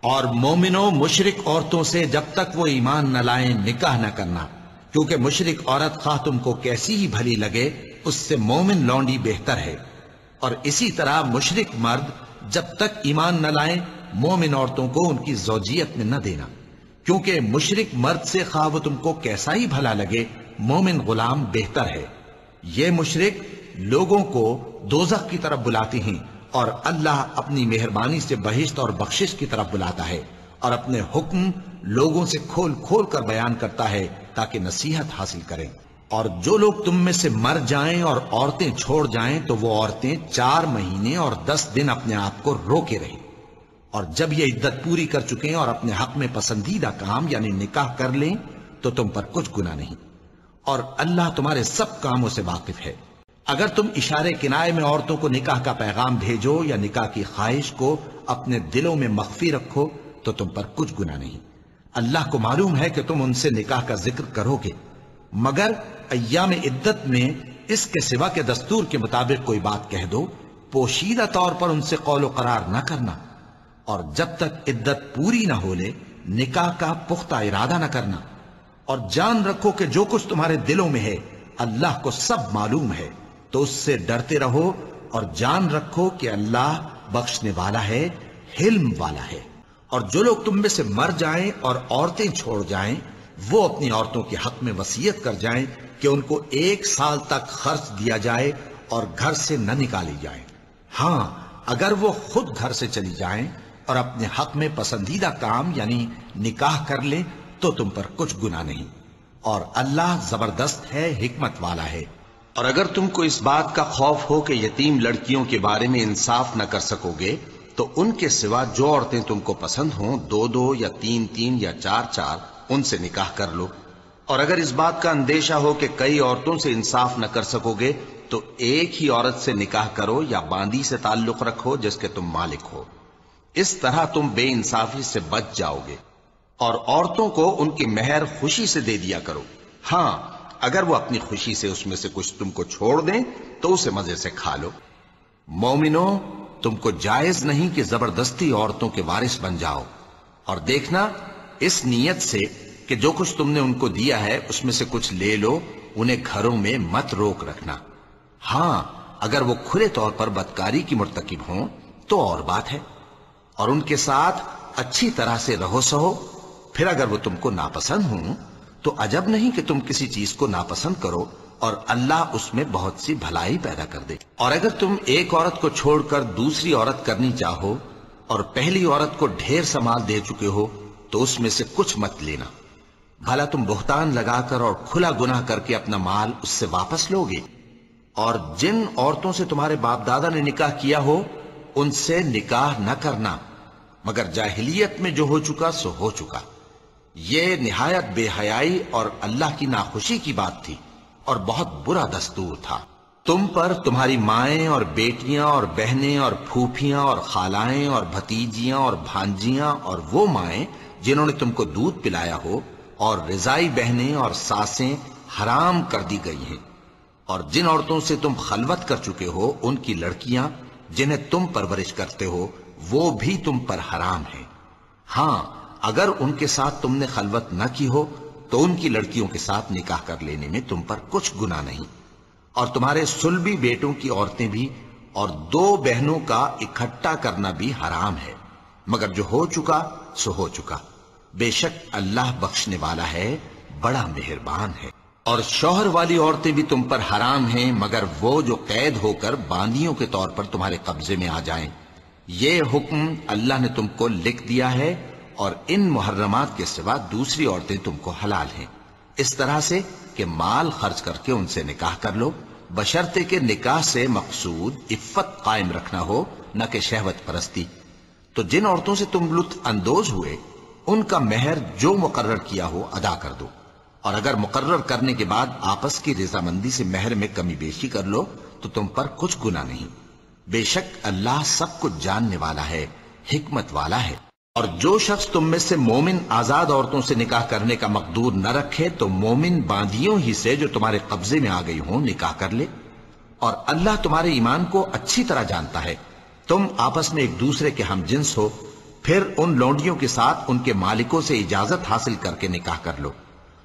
اور مومنوں مشرک عورتوں سے جب تک وہ ایمان نہ لائیں نکاح نہ کرنا، کیونکہ مشرک عورت خواہ تم کو کیسی ہی بھلی لگے اس سے مومن لونڈی بہتر ہے۔ اور اسی طرح مشرک مرد جب تک ایمان نہ لائیں مومن عورتوں کو ان کی زوجیت میں نہ دینا، کیونکہ مشرک مرد سے خواہ وہ تم کو کیسا ہی بھلا لگے مومن غلام بہتر ہے۔ یہ مشرک لوگوں کو دوزخ کی طرف بلاتے ہیں، اور اللہ اپنی مہربانی سے بہشت اور بخشش کی طرف بلاتا ہے، اور اپنے حکم لوگوں سے کھول کھول کر بیان کرتا ہے تاکہ نصیحت حاصل کریں۔ اور جو لوگ تم میں سے مر جائیں اور عورتیں چھوڑ جائیں تو وہ عورتیں 4 مہینے اور 10 دن اپنے آپ کو روکے رہیں، اور جب یہ عدت پوری کر چکیں اور اپنے حق میں پسندیدہ کام یعنی نکاح کر لیں تو تم پر کچھ گناہ نہیں، اور اللہ تمہارے سب کاموں سے واقف ہے۔ اگر تم اشارے کنائے میں عورتوں کو نکاح کا پیغام بھیجو یا نکاح کی خواہش کو اپنے دلوں میں مخفی رکھو تو تم پر کچھ گناہ نہیں۔ اللہ کو معلوم ہے کہ تم ان سے نکاح کا ذکر کرو گے، مگر ایام عدت میں اس کے سوا کے دستور کے مطابق کوئی بات کہہ دو، پوشیدہ طور پر ان سے قول و قرار نہ کرنا، اور جب تک عدت پوری نہ ہو لے نکاح کا پختہ ارادہ نہ کرنا، اور جان رکھو کہ جو کچھ تمہارے دلوں میں ہے اللہ کو سب معلوم ہے، تو اس سے ڈرتے رہو اور جان رکھو کہ اللہ بخشنے والا ہے، حلم والا ہے۔ اور جو لوگ تم میں سے مر جائیں اور عورتیں چھوڑ جائیں وہ اپنی عورتوں کے حق میں وصیت کر جائیں کہ ان کو 1 سال تک خرچ دیا جائے اور گھر سے نہ نکالی جائیں۔ ہاں اگر وہ خود گھر سے چلی جائیں اور اپنے حق میں پسندیدہ کام یعنی نکاح کر لیں تو تم پر کچھ گناہ نہیں، اور اللہ زبردست ہے، حکمت والا ہے۔ اور اگر تم کو اس بات کا خوف ہو کہ یتیم لڑکیوں کے بارے میں انصاف نہ کر سکو گے تو ان کے سوا جو عورتیں تم کو پسند ہوں 2 یا 3 یا 4 ان سے نکاح کر لو۔ اور اگر اس بات کا اندیشہ ہو کہ کئی عورتوں سے انصاف نہ کر سکو گے تو ایک ہی عورت سے نکاح کرو یا باندی سے تعلق رکھو جس کے تم مالک ہو، اس طرح تم بے انصافی سے بچ جاؤ گے۔ اور عورتوں کو ان کی مہر خوشی سے دے دیا کرو، ہاں اگر وہ اپنی خوشی سے اس میں سے کچھ تم کو چھوڑ دیں تو اسے مزے سے کھا لو۔ مومنو تم کو جائز نہیں کہ زبردستی عورتوں کے وارث بن جاؤ، اور دیکھنا اس نیت سے کہ جو کچھ تم نے ان کو دیا ہے اس میں سے کچھ لے لو، انہیں گھروں میں مت روک رکھنا۔ ہاں اگر وہ کھلے طور پر بدکاری کی مرتکب ہوں تو اور بات ہے، اور ان کے ساتھ اچھی طرح سے رہو سہو۔ پھر اگر وہ تم کو ناپسند ہوں تو عجب نہیں کہ تم کسی چیز کو ناپسند کرو، اور اللہ اس میں بہت سی بھلائی پیدا کر دے۔ اور اگر تم ایک عورت کو چھوڑ کر دوسری عورت کرنی چاہو اور پہلی عورت کو ڈھیر سا مال دے چکے ہو تو اس میں سے کچھ مت لینا، بھلا تم بہتان لگا کر اور کھلا گناہ کر کے اپنا مال اس سے واپس لو گے۔ اور جن عورتوں سے تمہارے باپ دادا نے نکاح کیا ہو ان سے نکاح نہ کرنا، مگر جاہلیت میں جو ہو چکا سو ہو چکا۔ یہ نہایت بے حیائی اور اللہ کی ناخوشی کی بات تھی اور بہت برا دستور تھا۔ تم پر تمہاری مائیں اور بیٹیاں اور بہنیں اور پھوپھیاں اور خالائیں اور بھتیجیاں اور بھانجیاں اور وہ مائیں جنہوں نے تم کو دودھ پلایا ہو اور رضائی بہنیں اور ساسیں حرام کر دی گئی ہیں، اور جن عورتوں سے تم خلوت کر چکے ہو ان کی لڑکیاں جنہیں تم پرورش کرتے ہو وہ بھی تم پر حرام ہیں۔ ہاں اگر ان کے ساتھ تم نے خلوت نہ کی ہو تو ان کی لڑکیوں کے ساتھ نکاح کر لینے میں تم پر کچھ گناہ نہیں، اور تمہارے صلبی بیٹوں کی عورتیں بھی اور 2 بہنوں کا اکٹھا کرنا بھی حرام ہے، مگر جو ہو چکا سو ہو چکا، بے شک اللہ بخشنے والا ہے، بڑا مہربان ہے۔ اور شوہر والی عورتیں بھی تم پر حرام ہیں مگر وہ جو قید ہو کر باندیوں کے طور پر تمہارے قبضے میں آ جائیں۔ یہ حکم اللہ نے تم کو لکھ دیا ہے، اور ان محرمات کے سوا دوسری عورتیں تم کو حلال ہیں، اس طرح سے کہ مال خرچ کر کے ان سے نکاح کر لو، بشرطے کہ نکاح سے مقصود عفت قائم رکھنا ہو نہ کہ شہوت پرستی۔ تو جن عورتوں سے تم لطف اندوز ہوئے ان کا مہر جو مقرر کیا ہو ادا کر دو، اور اگر مقرر کرنے کے بعد آپس کی رضامندی سے مہر میں کمی بیشی کر لو تو تم پر کچھ گناہ نہیں، بے شک اللہ سب کچھ جاننے والا ہے، حکمت والا ہے۔ اور جو شخص تم میں سے مومن آزاد عورتوں سے نکاح کرنے کا مقدور نہ رکھے تو مومن باندیوں ہی سے جو تمہارے قبضے میں آ گئی ہوں نکاح کر لے، اور اللہ تمہارے ایمان کو اچھی طرح جانتا ہے۔ تم آپس میں ایک دوسرے کے ہم جنس ہو، پھر ان لونڈیوں کے ساتھ ان کے مالکوں سے اجازت حاصل کر کے نکاح کر لو،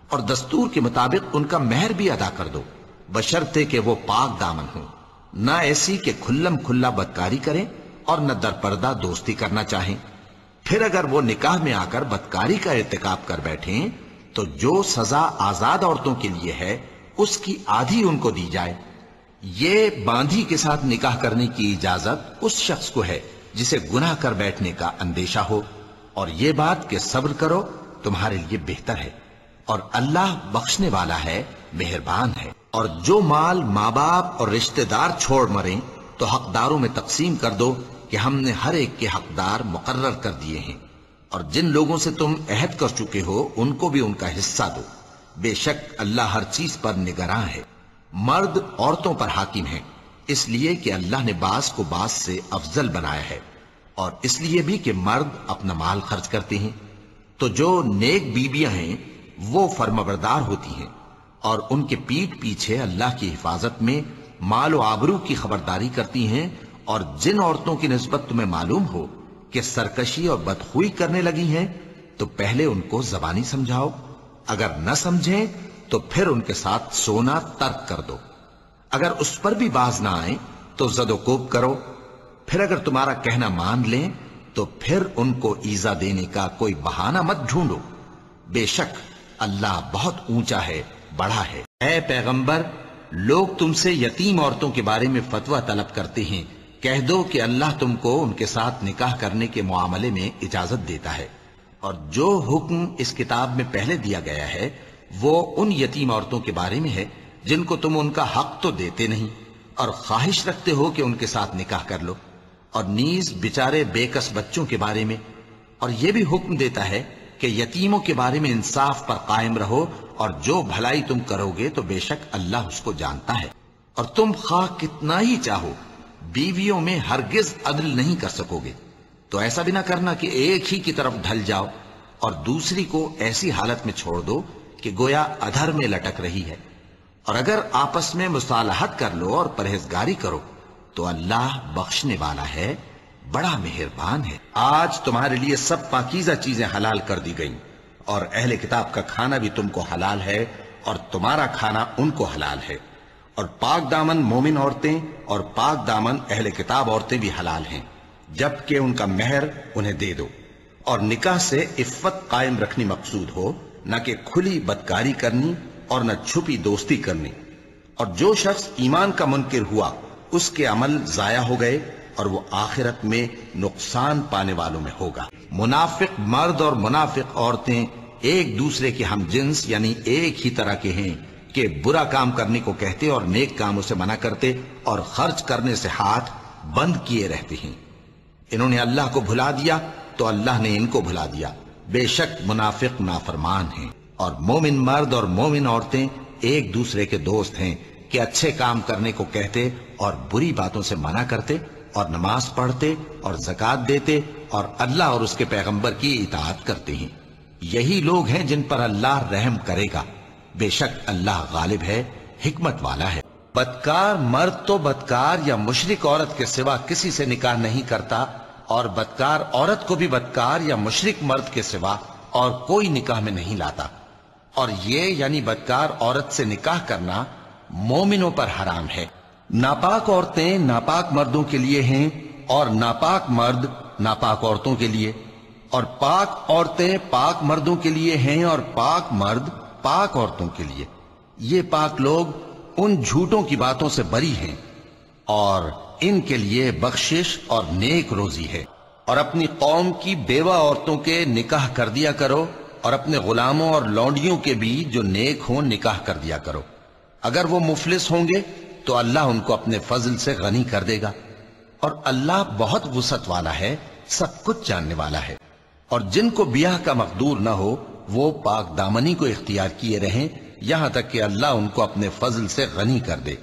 اور دستور کے مطابق ان کا مہر بھی ادا کر دو، بشرطے کہ وہ پاک دامن ہوں، نہ ایسی کہ کھلم کھلا بدکاری کریں اور نہ در پردہ دوستی کرنا چاہیں۔ پھر اگر وہ نکاح میں آ کر بدکاری کا ارتکاب کر بیٹھیں تو جو سزا آزاد عورتوں کے لیے ہے اس کی آدھی ان کو دی جائے۔ یہ باندھی کے ساتھ نکاح کرنے کی اجازت اس شخص کو ہے جسے گناہ کر بیٹھنے کا اندیشہ ہو، اور یہ بات کہ صبر کرو تمہارے لیے بہتر ہے، اور اللہ بخشنے والا ہے، مہربان ہے۔ اور جو مال ماں باپ اور رشتہ دار چھوڑ مریں تو حقداروں میں تقسیم کر دو کہ ہم نے ہر ایک کے حقدار مقرر کر دیے ہیں، اور جن لوگوں سے تم عہد کر چکے ہو ان کو بھی ان کا حصہ دو، بے شک اللہ ہر چیز پر نگراں ہے۔ مرد عورتوں پر حاکم ہیں، اس لیے کہ اللہ نے بعض کو بعض سے افضل بنایا ہے، اور اس لیے بھی کہ مرد اپنا مال خرچ کرتے ہیں، تو جو نیک بیویاں ہیں وہ فرمانبردار ہوتی ہیں، اور ان کے پیٹھ پیچھے اللہ کی حفاظت میں مال و آبرو کی خبرداری کرتی ہیں۔ اور جن عورتوں کی نسبت تمہیں معلوم ہو کہ سرکشی اور بدخوئی کرنے لگی ہیں تو پہلے ان کو زبانی سمجھاؤ، اگر نہ سمجھیں تو پھر ان کے ساتھ سونا ترک کر دو، اگر اس پر بھی باز نہ آئیں تو زد و کوب کرو، پھر اگر تمہارا کہنا مان لیں تو پھر ان کو ایذا دینے کا کوئی بہانہ مت ڈھونڈو، بے شک اللہ بہت اونچا ہے، بڑا ہے۔ اے پیغمبر، لوگ تم سے یتیم عورتوں کے بارے میں فتویٰ طلب کرتے ہیں، کہہ دو کہ اللہ تم کو ان کے ساتھ نکاح کرنے کے معاملے میں اجازت دیتا ہے، اور جو حکم اس کتاب میں پہلے دیا گیا ہے وہ ان یتیم عورتوں کے بارے میں ہے جن کو تم ان کا حق تو دیتے نہیں اور خواہش رکھتے ہو کہ ان کے ساتھ نکاح کر لو، اور نیز بیچارے بے کس بچوں کے بارے میں، اور یہ بھی حکم دیتا ہے کہ یتیموں کے بارے میں انصاف پر قائم رہو، اور جو بھلائی تم کرو گے تو بے شک اللہ اس کو جانتا ہے۔ اور تم خواہ کتنا ہی چاہو بیویوں میں ہرگز عدل نہیں کر سکو گے، تو ایسا بھی نہ کرنا کہ ایک ہی کی طرف ڈھل جاؤ اور دوسری کو ایسی حالت میں چھوڑ دو کہ گویا ادھر میں لٹک رہی ہے، اور اگر آپس میں مصالحت کر لو اور پرہیزگاری کرو تو اللہ بخشنے والا ہے، بڑا مہربان ہے۔ آج تمہارے لیے سب پاکیزہ چیزیں حلال کر دی گئیں، اور اہل کتاب کا کھانا بھی تم کو حلال ہے اور تمہارا کھانا ان کو حلال ہے، اور پاک دامن مومن عورتیں اور پاک دامن اہل کتاب عورتیں بھی حلال ہیں، جبکہ ان کا مہر انہیں دے دو، اور نکاح سے عفت قائم رکھنی مقصود ہو، نہ کہ کھلی بدکاری کرنی اور نہ چھپی دوستی کرنی۔ اور جو شخص ایمان کا منکر ہوا اس کے عمل ضائع ہو گئے اور وہ آخرت میں نقصان پانے والوں میں ہوگا۔ منافق مرد اور منافق عورتیں ایک دوسرے کے ہم جنس یعنی ایک ہی طرح کے ہیں کہ برا کام کرنے کو کہتے اور نیک کاموں سے منع کرتے اور خرچ کرنے سے ہاتھ بند کیے رہتے ہیں۔ انہوں نے اللہ کو بھلا دیا تو اللہ نے ان کو بھلا دیا، بے شک منافق نافرمان ہیں۔ اور مومن مرد اور مومن عورتیں ایک دوسرے کے دوست ہیں کہ اچھے کام کرنے کو کہتے اور بری باتوں سے منع کرتے، اور نماز پڑھتے اور زکوٰۃ دیتے اور اللہ اور اس کے پیغمبر کی اطاعت کرتے ہیں۔ یہی لوگ ہیں جن پر اللہ رحم کرے گا، بے شک اللہ غالب ہے، حکمت والا ہے۔ بدکار مرد تو بدکار یا مشرک عورت کے سوا کسی سے نکاح نہیں کرتا، اور بدکار عورت کو بھی بدکار یا مشرک مرد کے سوا اور کوئی نکاح میں نہیں لاتا، اور یہ یعنی بدکار عورت سے نکاح کرنا مومنوں پر حرام ہے۔ ناپاک عورتیں ناپاک مردوں کے لیے ہیں اور ناپاک مرد ناپاک عورتوں کے لیے، اور پاک عورتیں پاک مردوں کے لیے ہیں اور پاک مرد پاک عورتوں کے لیے۔ یہ پاک لوگ ان جھوٹوں کی باتوں سے بری ہیں، اور ان کے لیے بخشش اور نیک روزی ہے۔ اور اپنی قوم کی بیوہ عورتوں کے نکاح کر دیا کرو، اور اپنے غلاموں اور لونڈیوں کے بھی جو نیک ہوں نکاح کر دیا کرو، اگر وہ مفلس ہوں گے تو اللہ ان کو اپنے فضل سے غنی کر دے گا، اور اللہ بہت وسعت والا ہے، سب کچھ جاننے والا ہے۔ اور جن کو بیاہ کا مقدور نہ ہو وہ پاک دامنی کو اختیار کیے رہیں یہاں تک کہ اللہ ان کو اپنے فضل سے غنی کر دے۔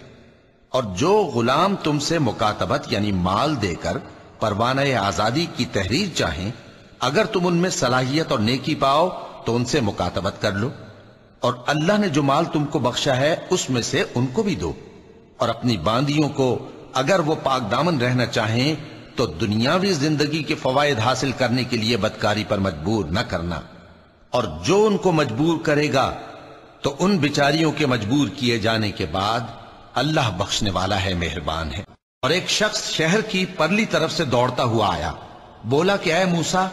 اور جو غلام تم سے مکاتبت یعنی مال دے کر پروانہ آزادی کی تحریر چاہیں، اگر تم ان میں صلاحیت اور نیکی پاؤ تو ان سے مکاتبت کر لو، اور اللہ نے جو مال تم کو بخشا ہے اس میں سے ان کو بھی دو۔ اور اپنی باندیوں کو اگر وہ پاک دامن رہنا چاہیں تو دنیاوی زندگی کے فوائد حاصل کرنے کے لیے بدکاری پر مجبور نہ کرنا، اور جو ان کو مجبور کرے گا تو ان بیچاریوں کے مجبور کیے جانے کے بعد اللہ بخشنے والا ہے، مہربان ہے۔ اور ایک شخص شہر کی پرلی طرف سے دوڑتا ہوا آیا، بولا کہ اے موسیٰ،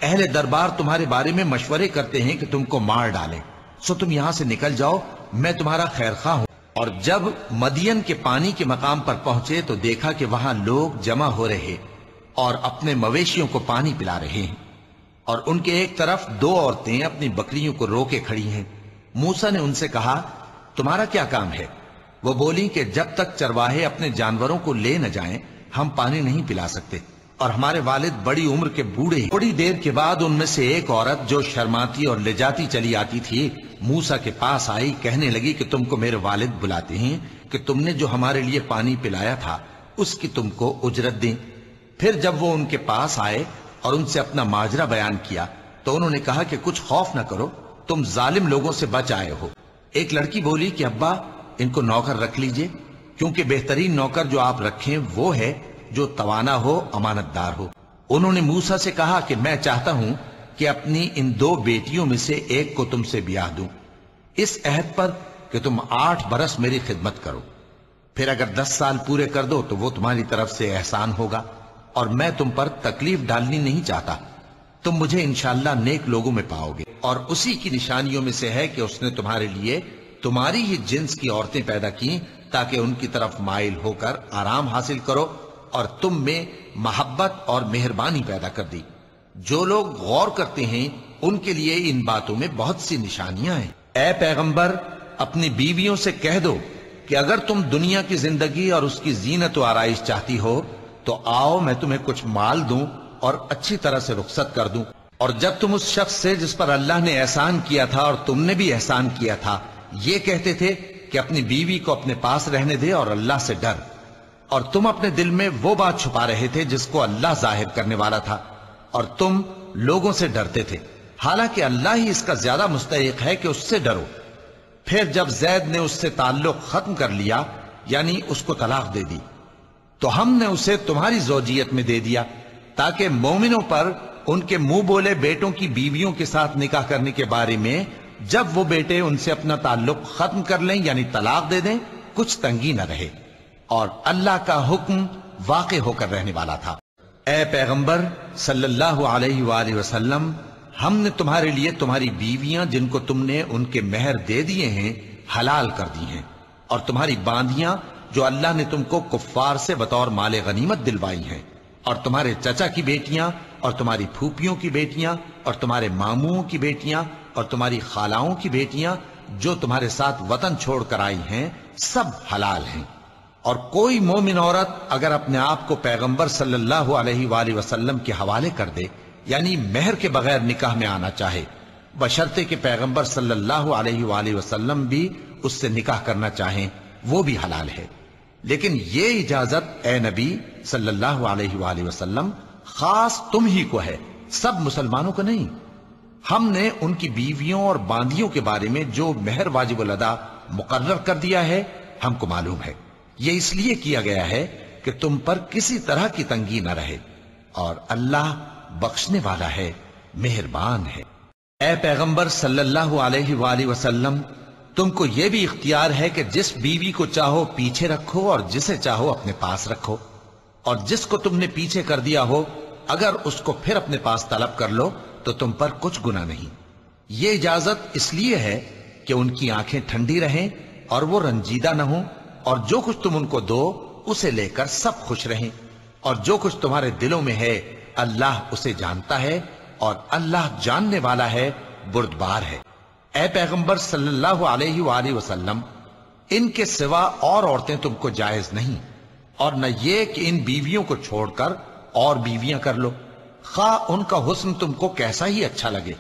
اہل دربار تمہارے بارے میں مشورے کرتے ہیں کہ تم کو مار ڈالیں، سو تم یہاں سے نکل جاؤ، میں تمہارا خیر خواہ ہوں۔ اور جب مدین کے پانی کے مقام پر پہنچے تو دیکھا کہ وہاں لوگ جمع ہو رہے اور اپنے مویشیوں کو پانی پلا رہے ہیں، اور ان کے ایک طرف دو عورتیں اپنی بکریوں کو روکے کھڑی ہیں۔ موسیٰ نے ان سے کہا، تمہارا کیا کام ہے؟ وہ بولی کہ جب تک چرواہے اپنے جانوروں کو لے نہ جائیں ہم پانی نہیں پلا سکتے، اور ہمارے والد بڑی عمر کے بوڑھے ہیں۔ تھوڑی دیر کے بعد ان میں سے ایک عورت جو شرماتی اور لجاتی چلی آتی تھی موسیٰ کے پاس آئی، کہنے لگی کہ تم کو میرے والد بلاتے ہیں کہ تم نے جو ہمارے لیے پانی پلایا تھا اس کی تم کو اجرت دیں۔ پھر جب وہ ان کے پاس آئے اور ان سے اپنا ماجرا بیان کیا تو انہوں نے کہا کہ کچھ خوف نہ کرو، تم ظالم لوگوں سے بچ آئے ہو۔ ایک لڑکی بولی کہ ابا، ان کو نوکر رکھ لیجئے، کیونکہ بہترین نوکر جو آپ رکھیں وہ ہے جو توانا ہو، امانت دار ہو۔ انہوں نے موسیٰ سے کہا کہ میں چاہتا ہوں کہ اپنی ان دو بیٹیوں میں سے ایک کو تم سے بیاہ دوں، اس عہد پر کہ تم 8 برس میری خدمت کرو، پھر اگر 10 سال پورے کر دو تو وہ تمہاری طرف سے احسان ہوگا، اور میں تم پر تکلیف ڈالنی نہیں چاہتا، تم مجھے انشاءاللہ نیک لوگوں میں پاؤ گے۔ اور اسی کی نشانیوں میں سے ہے کہ اس نے تمہارے لیے تمہاری ہی جنس کی عورتیں پیدا کی تاکہ ان کی طرف مائل ہو کر آرام حاصل کرو، اور تم میں محبت اور مہربانی پیدا کر دی۔ جو لوگ غور کرتے ہیں ان کے لیے ان باتوں میں بہت سی نشانیاں ہیں۔ اے پیغمبر، اپنی بیویوں سے کہہ دو کہ اگر تم دنیا کی زندگی اور اس کی زینت و آرائش چاہتی ہو تو آؤ، میں تمہیں کچھ مال دوں اور اچھی طرح سے رخصت کر دوں۔ اور جب تم اس شخص سے جس پر اللہ نے احسان کیا تھا اور تم نے بھی احسان کیا تھا یہ کہتے تھے کہ اپنی بیوی کو اپنے پاس رہنے دے اور اللہ سے ڈر، اور تم اپنے دل میں وہ بات چھپا رہے تھے جس کو اللہ ظاہر کرنے والا تھا، اور تم لوگوں سے ڈرتے تھے، حالانکہ اللہ ہی اس کا زیادہ مستحق ہے کہ اس سے ڈرو۔ پھر جب زید نے اس سے تعلق ختم کر لیا، یعنی اس کو طلاق دے دی، تو ہم نے اسے تمہاری زوجیت میں دے دیا تاکہ مومنوں پر ان کے منہ بولے بیٹوں کی بیویوں کے ساتھ نکاح کرنے کے بارے میں جب وہ بیٹے ان سے اپنا تعلق ختم کر لیں یعنی طلاق دے دیں کچھ تنگی نہ رہے، اور اللہ کا حکم واقع ہو کر رہنے والا تھا۔ اے پیغمبر صلی اللہ علیہ وآلہ وسلم، ہم نے تمہارے لیے تمہاری بیویاں جن کو تم نے ان کے مہر دے دیے ہیں حلال کر دی ہیں، اور تمہاری باندیاں جو اللہ نے تم کو کفار سے بطور مال غنیمت دلوائی ہیں، اور تمہارے چچا کی بیٹیاں اور تمہاری پھوپھیوں کی بیٹیاں اور تمہارے ماموں کی بیٹیاں اور تمہاری خالاؤں کی بیٹیاں جو تمہارے ساتھ وطن چھوڑ کر آئی ہیں، سب حلال ہیں۔ اور کوئی مومن عورت اگر اپنے آپ کو پیغمبر صلی اللہ علیہ وآلہ وسلم کے حوالے کر دے یعنی مہر کے بغیر نکاح میں آنا چاہے، بشرطے کہ پیغمبر صلی اللہ علیہ وآلہ وسلم بھی اس سے نکاح کرنا چاہیں، وہ بھی حلال ہے۔ لیکن یہ اجازت اے نبی صلی اللہ علیہ وآلہ وسلم خاص تم ہی کو ہے، سب مسلمانوں کو نہیں۔ ہم نے ان کی بیویوں اور باندیوں کے بارے میں جو مہر واجب الادا مقرر کر دیا ہے ہم کو معلوم ہے، یہ اس لیے کیا گیا ہے کہ تم پر کسی طرح کی تنگی نہ رہے، اور اللہ بخشنے والا ہے، مہربان ہے۔ اے پیغمبر صلی اللہ علیہ وآلہ وسلم، تم کو یہ بھی اختیار ہے کہ جس بیوی کو چاہو پیچھے رکھو اور جسے چاہو اپنے پاس رکھو، اور جس کو تم نے پیچھے کر دیا ہو اگر اس کو پھر اپنے پاس طلب کر لو تو تم پر کچھ گناہ نہیں۔ یہ اجازت اس لیے ہے کہ ان کی آنکھیں ٹھنڈی رہیں اور وہ رنجیدہ نہ ہوں، اور جو کچھ تم ان کو دو اسے لے کر سب خوش رہیں، اور جو کچھ تمہارے دلوں میں ہے اللہ اسے جانتا ہے، اور اللہ جاننے والا ہے، بردبار ہے۔ اے پیغمبر صلی اللہ علیہ وآلہ وسلم، ان کے سوا اور عورتیں تم کو جائز نہیں، اور نہ یہ کہ ان بیویوں کو چھوڑ کر اور بیویاں کر لو، خواہ ان کا حسن تم کو کیسا ہی اچھا لگے،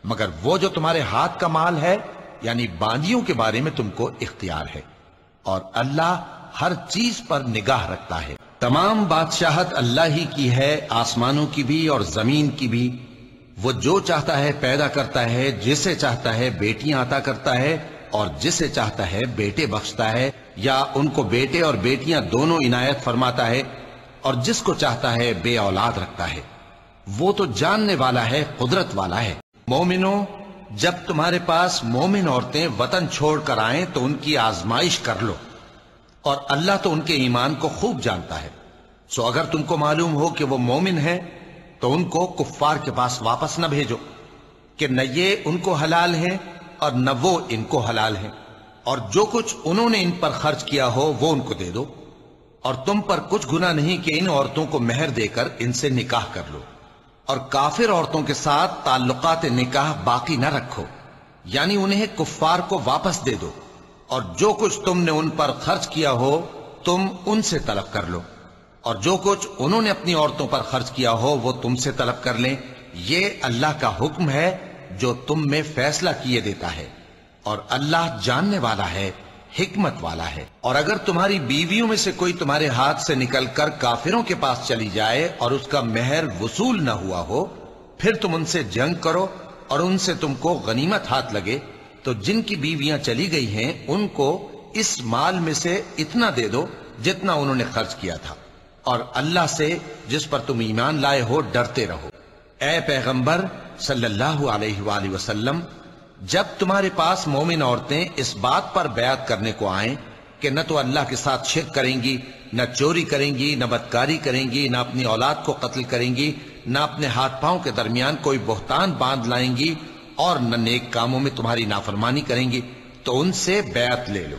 مگر وہ جو تمہارے ہاتھ کا مال ہے یعنی باندیوں کے بارے میں تم کو اختیار ہے، اور اللہ ہر چیز پر نگاہ رکھتا ہے۔ تمام بادشاہت اللہ ہی کی ہے، آسمانوں کی بھی اور زمین کی بھی۔ وہ جو چاہتا ہے پیدا کرتا ہے، جسے چاہتا ہے بیٹیاں عطا کرتا ہے، اور جسے چاہتا ہے بیٹے بخشتا ہے، یا ان کو بیٹے اور بیٹیاں دونوں عنایت فرماتا ہے۔ اور جس کو چاہتا ہے بے اولاد رکھتا ہے، وہ تو جاننے والا ہے، قدرت والا ہے۔ مومنوں، جب تمہارے پاس مومن عورتیں وطن چھوڑ کر آئیں تو ان کی آزمائش کر لو، اور اللہ تو ان کے ایمان کو خوب جانتا ہے۔ سو اگر تم کو معلوم ہو کہ وہ مومن ہیں تو ان کو کفار کے پاس واپس نہ بھیجو کہ نہ یہ ان کو حلال ہیں اور نہ وہ ان کو حلال ہیں، اور جو کچھ انہوں نے ان پر خرچ کیا ہو وہ ان کو دے دو، اور تم پر کچھ گناہ نہیں کہ ان عورتوں کو مہر دے کر ان سے نکاح کر لو، اور کافر عورتوں کے ساتھ تعلقات نکاح باقی نہ رکھو، یعنی انہیں کفار کو واپس دے دو، اور جو کچھ تم نے ان پر خرچ کیا ہو تم ان سے طلب کر لو، اور جو کچھ انہوں نے اپنی عورتوں پر خرچ کیا ہو وہ تم سے طلب کر لیں۔ یہ اللہ کا حکم ہے جو تم میں فیصلہ کیے دیتا ہے، اور اللہ جاننے والا ہے، حکمت والا ہے۔ اور اگر تمہاری بیویوں میں سے کوئی تمہارے ہاتھ سے نکل کر کافروں کے پاس چلی جائے اور اس کا مہر وصول نہ ہوا ہو، پھر تم ان سے جنگ کرو اور ان سے تم کو غنیمت ہاتھ لگے، تو جن کی بیویاں چلی گئی ہیں ان کو اس مال میں سے اتنا دے دو جتنا انہوں نے خرچ کیا تھا، اور اللہ سے جس پر تم ایمان لائے ہو ڈرتے رہو۔ اے پیغمبر صلی اللہ علیہ وآلہ وسلم، جب تمہارے پاس مومن عورتیں اس بات پر بیعت کرنے کو آئیں کہ نہ تو اللہ کے ساتھ شرک کریں گی، نہ چوری کریں گی، نہ بدکاری کریں گی، نہ اپنی اولاد کو قتل کریں گی، نہ اپنے ہاتھ پاؤں کے درمیان کوئی بہتان باندھ لائیں گی، اور نہ نیک کاموں میں تمہاری نافرمانی کریں گی، تو ان سے بیعت لے لو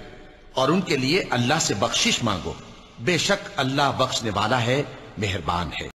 اور ان کے لیے اللہ سے بخشش مانگو، بے شک اللہ بخشنے والا ہے، مہربان ہے۔